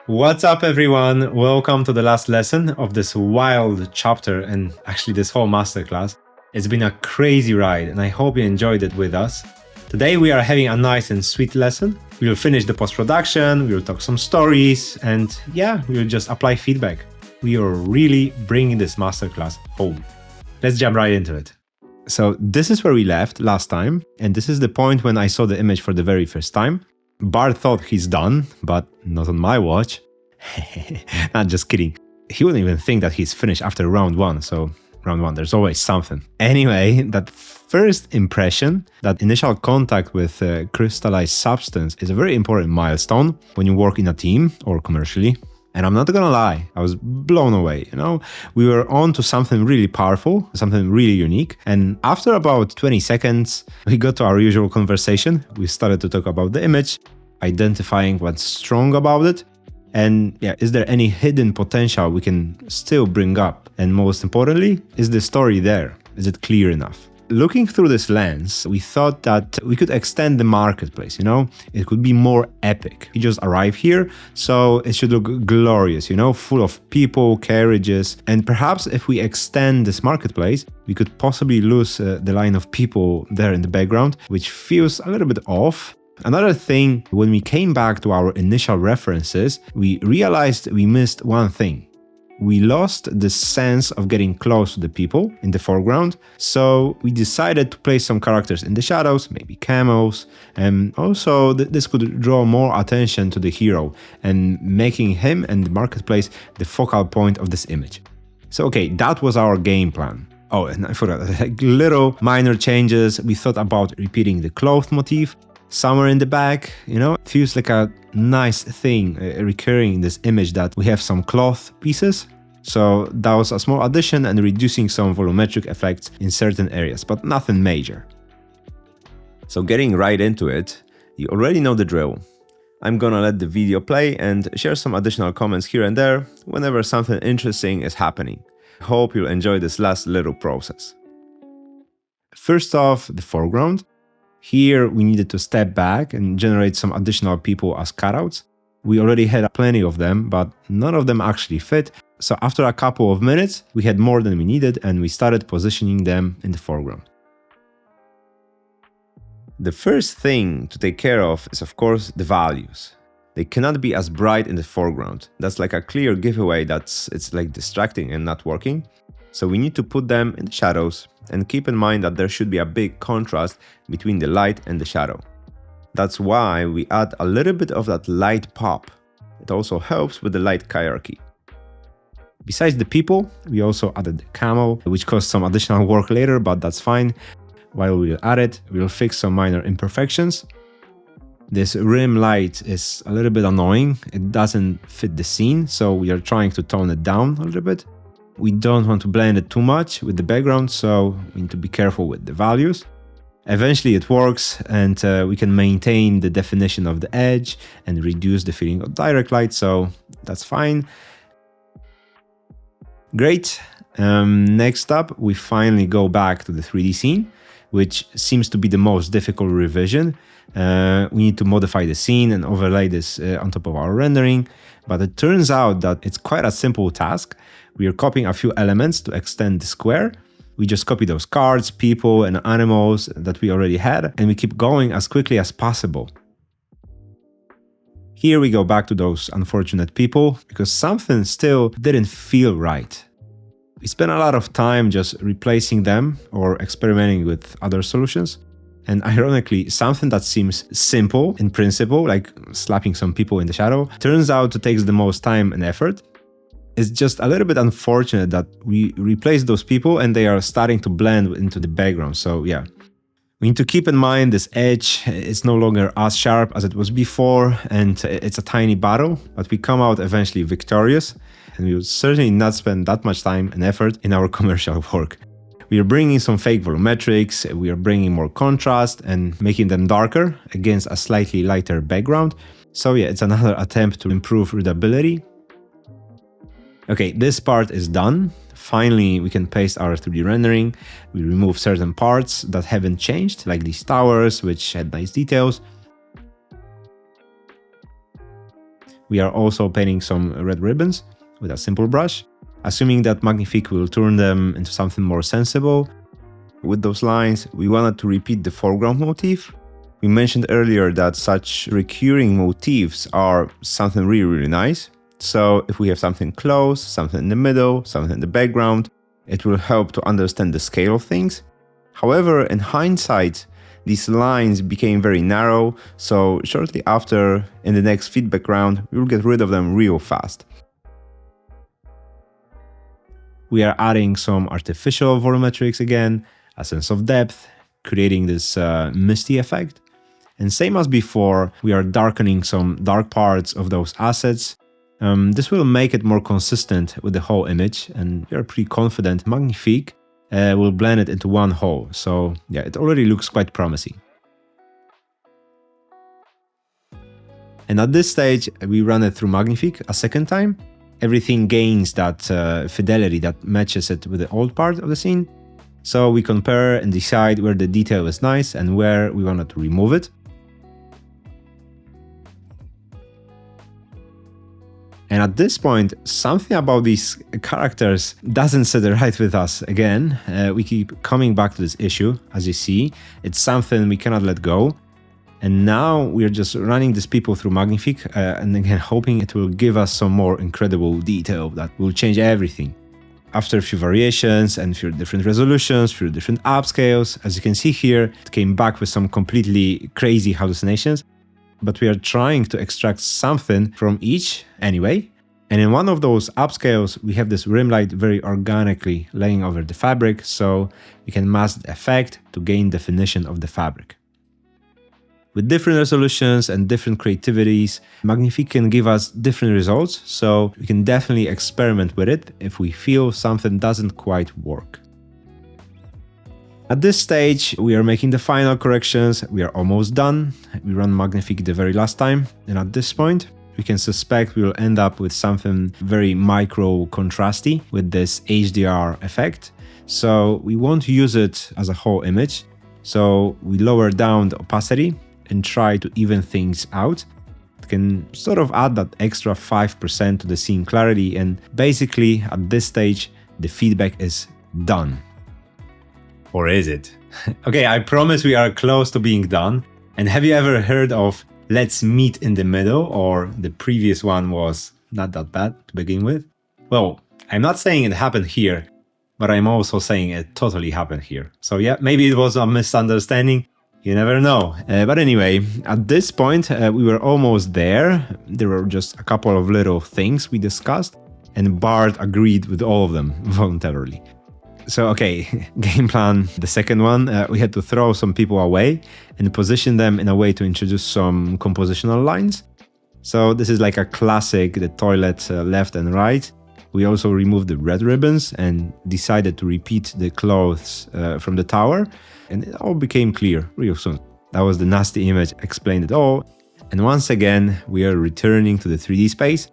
What's up, everyone? Welcome to the last lesson of this wild chapter and actually this whole masterclass. It's been a crazy ride and I hope you enjoyed it with us. Today we are having a nice and sweet lesson. We will finish the post-production, we will talk some stories, and yeah, we will just apply feedback. We are really bringing this masterclass home. Let's jump right into it. So this is where we left last time, and this is the point when I saw the image for the very first time. Bart thought he's done, but not on my watch. Not just kidding. He wouldn't even think that he's finished after round one, so round one, there's always something. Anyway, that first impression, that initial contact with crystallized substance is a very important milestone when you work in a team or commercially. And I'm not gonna lie, I was blown away, We were on to something really powerful, something really unique. And after about 20 seconds, we got to our usual conversation. We started to talk about the image, identifying what's strong about it. And yeah, is there any hidden potential we can still bring up? And most importantly, is the story there? Is it clear enough? Looking through this lens, we thought that we could extend the marketplace, It could be more epic. You just arrive here, so it should look glorious, Full of people, carriages. And perhaps if we extend this marketplace, we could possibly lose the line of people there in the background, which feels a little bit off. Another thing, when we came back to our initial references, we realized we missed one thing. We lost the sense of getting close to the people in the foreground, so we decided to place some characters in the shadows, maybe camels, and also this could draw more attention to the hero and making him and the marketplace the focal point of this image. So okay, that was our game plan. Oh, and I forgot, little minor changes. We thought about repeating the cloth motif somewhere in the back, It feels like a nice thing recurring in this image that we have some cloth pieces. So that was a small addition and reducing some volumetric effects in certain areas, but nothing major. So getting right into it, you already know the drill. I'm gonna let the video play and share some additional comments here and there whenever something interesting is happening. Hope you'll enjoy this last little process. First off, the foreground. Here we needed to step back and generate some additional people as cutouts. We already had plenty of them, but none of them actually fit. So after a couple of minutes, we had more than we needed and we started positioning them in the foreground. The first thing to take care of is, of course, the values. They cannot be as bright in the foreground. That's like a clear giveaway that it's like distracting and not working. So we need to put them in the shadows and keep in mind that there should be a big contrast between the light and the shadow. That's why we add a little bit of that light pop. It also helps with the light hierarchy. Besides the people, we also added the camel, which caused some additional work later, but that's fine. While we'll add it, we'll fix some minor imperfections. This rim light is a little bit annoying. It doesn't fit the scene, so we are trying to tone it down a little bit. We don't want to blend it too much with the background, so we need to be careful with the values. Eventually it works and we can maintain the definition of the edge and reduce the feeling of direct light, so that's fine. Great. Next up, we finally go back to the 3D scene, which seems to be the most difficult revision. We need to modify the scene and overlay this on top of our rendering, but it turns out that it's quite a simple task. We are copying a few elements to extend the square. We just copy those cards, people, and animals that we already had, and we keep going as quickly as possible. Here we go back to those unfortunate people, because something still didn't feel right. We spent a lot of time just replacing them or experimenting with other solutions. And ironically, something that seems simple in principle, like slapping some people in the shadow, turns out to take the most time and effort. It's just a little bit unfortunate that we replaced those people and they are starting to blend into the background. So yeah, we need to keep in mind this edge is no longer as sharp as it was before, and it's a tiny battle, but we come out eventually victorious, and we will certainly not spend that much time and effort in our commercial work. We are bringing some fake volumetrics, we are bringing more contrast and making them darker against a slightly lighter background. So yeah, it's another attempt to improve readability. Okay, this part is done. Finally, we can paste our 3D rendering. We remove certain parts that haven't changed, like these towers, which had nice details. We are also painting some red ribbons with a simple brush, assuming that Magnifique will turn them into something more sensible. With those lines, we wanted to repeat the foreground motif. We mentioned earlier that such recurring motifs are something really nice. So if we have something close, something in the middle, something in the background, it will help to understand the scale of things. However, in hindsight, these lines became very narrow, so shortly after, in the next feedback round, we will get rid of them real fast. We are adding some artificial volumetrics again, a sense of depth, creating this misty effect. And same as before, we are darkening some dark parts of those assets. This will make it more consistent with the whole image, and we are pretty confident Magnifique will blend it into one whole. So yeah, it already looks quite promising. And at this stage, we run it through Magnifique a second time. Everything gains that fidelity that matches it with the old part of the scene. So we compare and decide where the detail is nice and where we wanted to remove it. And at this point, something about these characters doesn't sit right with us again. We keep coming back to this issue, as you see. It's something we cannot let go. And now we're just running these people through Magnifique and again hoping it will give us some more incredible detail that will change everything. After a few variations and a few different resolutions, a few different upscales, as you can see here, it came back with some completely crazy hallucinations. But we are trying to extract something from each anyway. And in one of those upscales, we have this rim light very organically laying over the fabric, so we can mask the effect to gain definition of the fabric. With different resolutions and different creativities, Magnifique can give us different results, so we can definitely experiment with it if we feel something doesn't quite work. At this stage, we are making the final corrections. We are almost done. We run Magnifique the very last time, and at this point, we can suspect we will end up with something very micro contrasty with this HDR effect. So we won't use it as a whole image. So we lower down the opacity and try to even things out. It can sort of add that extra 5% to the scene clarity, and basically at this stage, the feedback is done. Or is it? Okay, I promise we are close to being done. And have you ever heard of Let's Meet in the Middle, or the previous one was not that bad to begin with? Well, I'm not saying it happened here, but I'm also saying it totally happened here. So yeah, maybe it was a misunderstanding. You never know. But anyway, at this point, we were almost there. There were just a couple of little things we discussed, and Bart agreed with all of them voluntarily. So, okay, game plan, the second one, we had to throw some people away and position them in a way to introduce some compositional lines. So this is like a classic, the toilet left and right. We also removed the red ribbons and decided to repeat the clothes from the tower. And it all became clear real soon. That was the nasty image, explained it all. And once again, we are returning to the 3D space.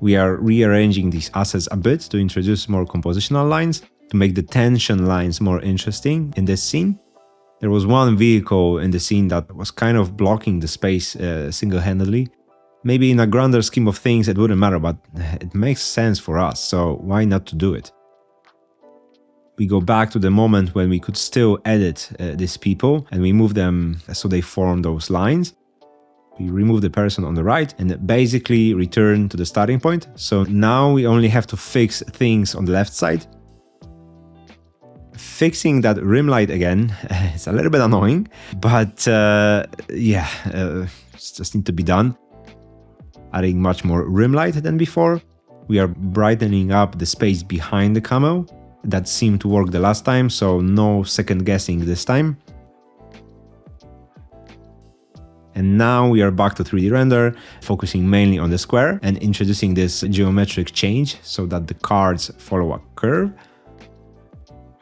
We are rearranging these assets a bit to introduce more compositional lines, to make the tension lines more interesting in this scene. There was one vehicle in the scene that was kind of blocking the space single-handedly. Maybe in a grander scheme of things it wouldn't matter, but it makes sense for us, so why not to do it? We go back to the moment when we could still edit these people, and we move them so they form those lines. We remove the person on the right and basically return to the starting point. So now we only have to fix things on the left side. Fixing that rim light again, it's a little bit annoying, but yeah, it just need to be done. Adding much more rim light than before. We are brightening up the space behind the camo. That seemed to work the last time, so no second guessing this time. And now we are back to 3D render, focusing mainly on the square and introducing this geometric change so that the cards follow a curve.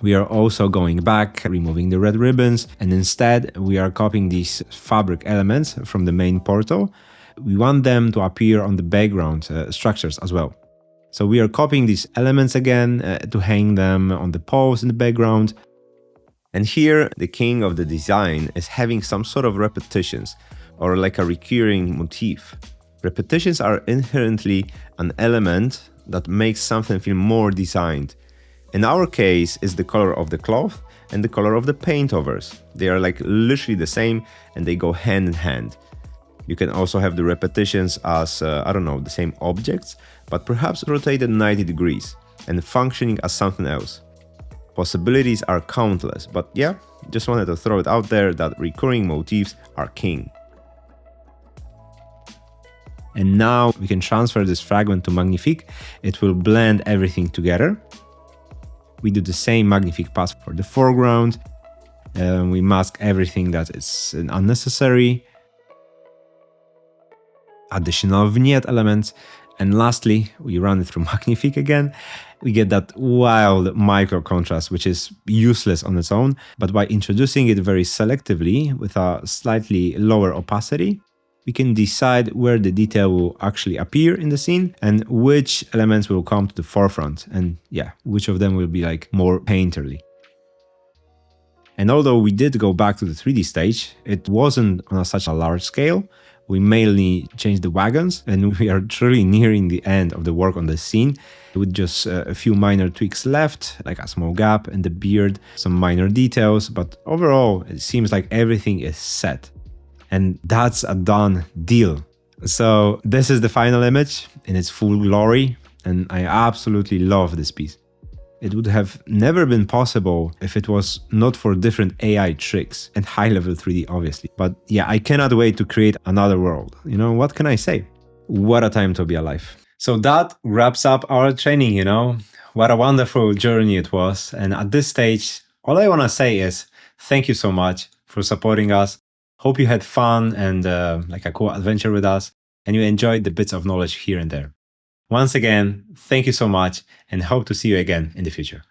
We are also going back, removing the red ribbons, and instead we are copying these fabric elements from the main portal. We want them to appear on the background structures as well. So we are copying these elements again to hang them on the poles in the background. And here the king of the design is having some sort of repetitions or like a recurring motif. Repetitions are inherently an element that makes something feel more designed. In our case, it's the color of the cloth and the color of the paint overs. They are like literally the same and they go hand in hand. You can also have the repetitions as, the same objects, but perhaps rotated 90 degrees and functioning as something else. Possibilities are countless, but yeah, just wanted to throw it out there that recurring motifs are king. And now we can transfer this fragment to Magnifique. It will blend everything together. We do the same Magnifique path for the foreground. We mask everything that is unnecessary. Additional vignette elements. And lastly, we run it through Magnifique again. We get that wild micro contrast, which is useless on its own. But by introducing it very selectively with a slightly lower opacity, we can decide where the detail will actually appear in the scene and which elements will come to the forefront, and yeah, which of them will be like more painterly. And although we did go back to the 3D stage, it wasn't on such a large scale. We mainly changed the wagons, and we are truly nearing the end of the work on the scene with just a few minor tweaks left, like a small gap in the beard, some minor details, but overall it seems like everything is set. And that's a done deal. So this is the final image in its full glory, and I absolutely love this piece. It would have never been possible if it was not for different AI tricks and high-level 3D, obviously. But yeah, I cannot wait to create another world. You know, what can I say? What a time to be alive. So that wraps up our training, What a wonderful journey it was. And at this stage, all I want to say is thank you so much for supporting us. Hope you had fun and like a cool adventure with us, and you enjoyed the bits of knowledge here and there. Once again, thank you so much, and hope to see you again in the future.